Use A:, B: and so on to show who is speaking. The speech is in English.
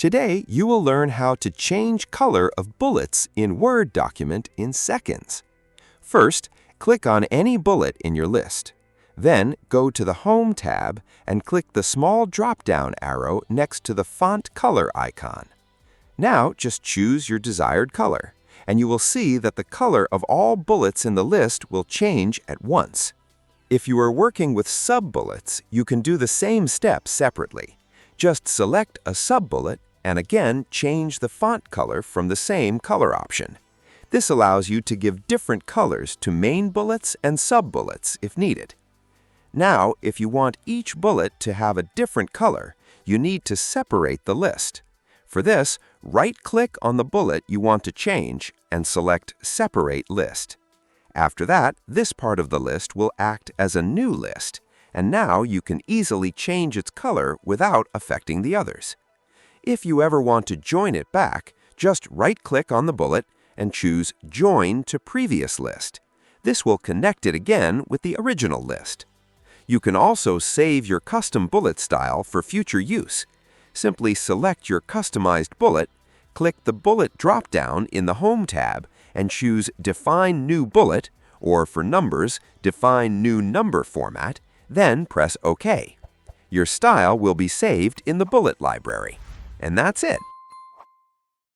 A: Today, you will learn how to change color of bullets in Word document in seconds. First, click on any bullet in your list. Then, go to the Home tab and click the small drop-down arrow next to the font color icon. Now, just choose your desired color, and you will see that the color of all bullets in the list will change at once. If you are working with sub-bullets, you can do the same steps separately. Just select a sub-bullet and again change the font color from the same color option. This allows you to give different colors to main bullets and sub-bullets if needed. Now, if you want each bullet to have a different color, you need to separate the list. For this, right-click on the bullet you want to change and select Separate List. After that, this part of the list will act as a new list, and now you can easily change its color without affecting the others. If you ever want to join it back, just right-click on the bullet and choose Join to Previous List. This will connect it again with the original list. You can also save your custom bullet style for future use. Simply select your customized bullet, click the Bullet drop-down in the Home tab, and choose Define New Bullet, or for numbers, Define New Number format, then press OK. Your style will be saved in the bullet library. And that's it.